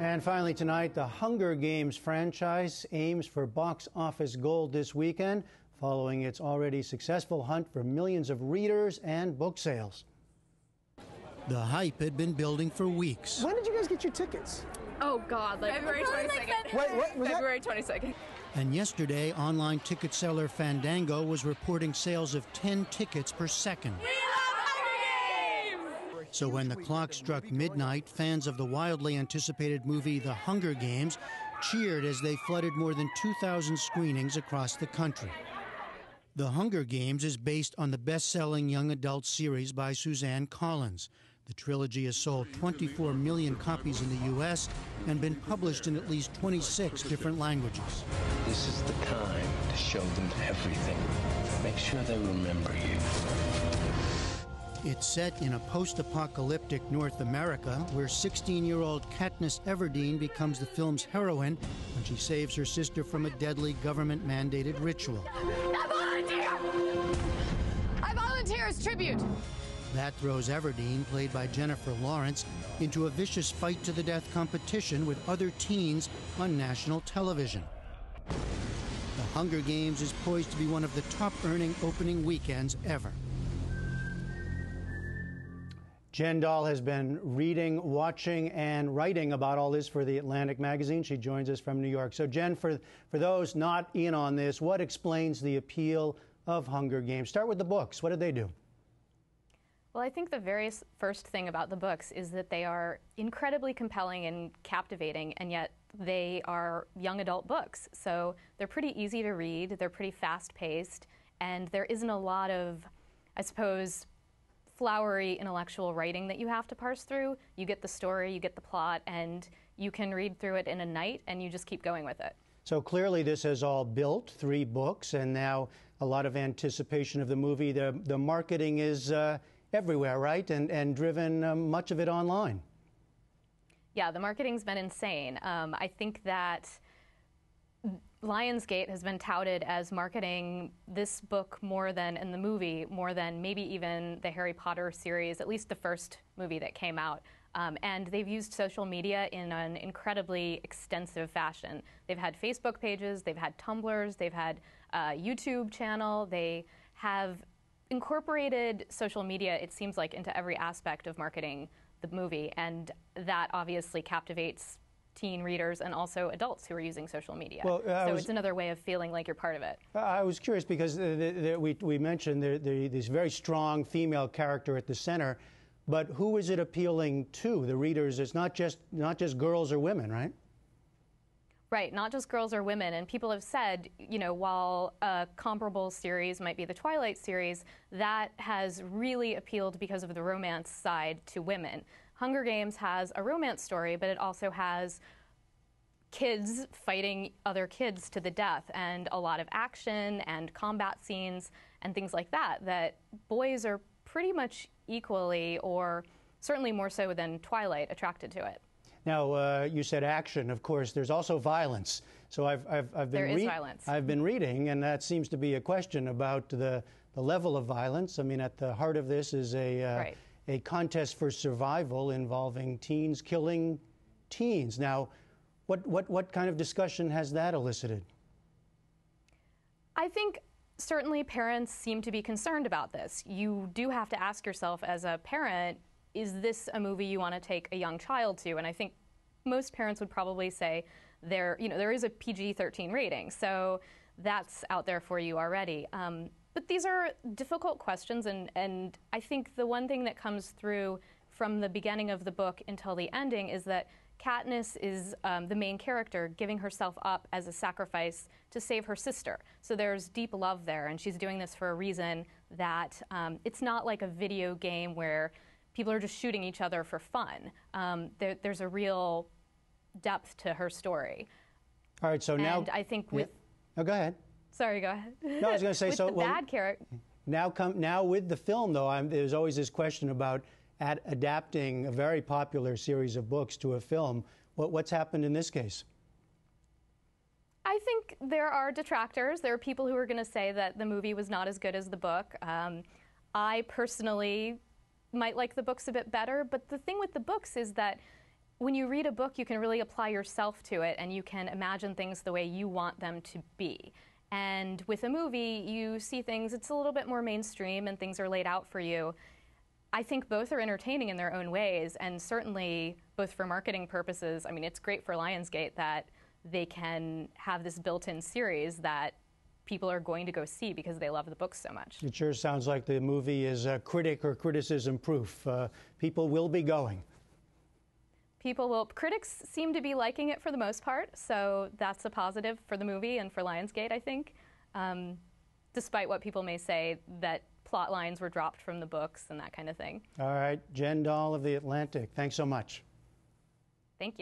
And finally tonight, the Hunger Games franchise aims for box office gold this weekend, following its already successful hunt for millions of readers and book sales. The hype had been building for weeks. When did you guys get your tickets? Oh, God, like February 22nd. Wait, what was February 22nd. And yesterday, online ticket seller Fandango was reporting sales of 10 tickets per second. We love Hunger Games! So when the clock struck midnight, fans of the wildly anticipated movie The Hunger Games cheered as they flooded more than 2,000 screenings across the country. The Hunger Games is based on the best-selling young adult series by Suzanne Collins. The trilogy has sold 24 million copies in the U.S. and been published in at least 26 different languages. This is the time to show them everything. Make sure they remember you. It's set in a post-apocalyptic North America where 16-year-old Katniss Everdeen becomes the film's heroine when she saves her sister from a deadly government-mandated ritual. I volunteer as tribute! That throws Everdeen, played by Jennifer Lawrence, into a vicious fight-to-the-death competition with other teens on national television. The Hunger Games is poised to be one of the top-earning opening weekends ever. Jen Dahl has been reading, watching, and writing about all this for The Atlantic magazine. She joins us from New York. So, Jen, for those not in on this, what explains the appeal of Hunger Games? Start with the books. What did they do? Well, I think the very first thing about the books is that they are incredibly compelling and captivating, and yet they are young adult books. So they're pretty easy to read, they're pretty fast-paced, and there isn't a lot of, I suppose, flowery intellectual writing that you have to parse through. You get the story, you get the plot, and you can read through it in a night, and you just keep going with it. So clearly this has all built 3 books, and now a lot of anticipation of the movie. The marketing is everywhere, right? And driven much of it online. Yeah, the marketing's been insane. I think that Lionsgate has been touted as marketing this book more than, in the movie, more than maybe even the Harry Potter series, at least the first movie that came out. And they've used social media in an incredibly extensive fashion. They've had Facebook pages, they've had Tumblrs, they've had a YouTube channel, they have incorporated social media, it seems like, into every aspect of marketing the movie, and that obviously captivates teen readers and also adults who are using social media. Well, so it's another way of feeling like you're part of it. I was curious because we mentioned this very strong female character at the center, but who is it appealing to? The readers, it's not just girls or women, right? Right, not just girls or women. And people have said, you know, while a comparable series might be the Twilight series, that has really appealed because of the romance side to women. Hunger Games has a romance story, but it also has kids fighting other kids to the death and a lot of action and combat scenes and things like that, that boys are pretty much equally, or certainly more so than Twilight, attracted to it. Now, you said action. Of course, there's also violence. So I've been violence. I've been reading, and that seems to be a question about the level of violence. I mean, at the heart of this is a contest for survival involving teens killing teens. Now, what kind of discussion has that elicited? I think certainly parents seem to be concerned about this. You do have to ask yourself as a parent, is this a movie you want to take a young child to? And I think most parents would probably say there is a PG-13 rating, so that's out there for you already. But these are difficult questions, and I think the one thing that comes through from the beginning of the book until the ending is that Katniss is the main character giving herself up as a sacrifice to save her sister. So there's deep love there, and she's doing this for a reason that it's not like a video game where people are just shooting each other for fun. There's a real depth to her story. All right, so now... And I think with... Yeah. Oh, go ahead. Sorry, go ahead. No, I was going to say, with so... the bad character... Now with the film, though, there's always this question about adapting a very popular series of books to a film. What's happened in this case? I think there are detractors. There are people who are going to say that the movie was not as good as the book. I personally might like the books a bit better, but the thing with the books is that when you read a book, you can really apply yourself to it, and you can imagine things the way you want them to be. And with a movie, you see things, it's a little bit more mainstream, and things are laid out for you. I think both are entertaining in their own ways, and certainly both for marketing purposes. I mean, it's great for Lionsgate that they can have this built-in series that people are going to go see because they love the books so much. It sure sounds like the movie is critic or criticism proof. People will be going. Critics seem to be liking it for the most part, so that's a positive for the movie and for Lionsgate, I think. Despite what people may say, that plot lines were dropped from the books and that kind of thing. All right, Jen Dahl of The Atlantic, thanks so much. Thank you.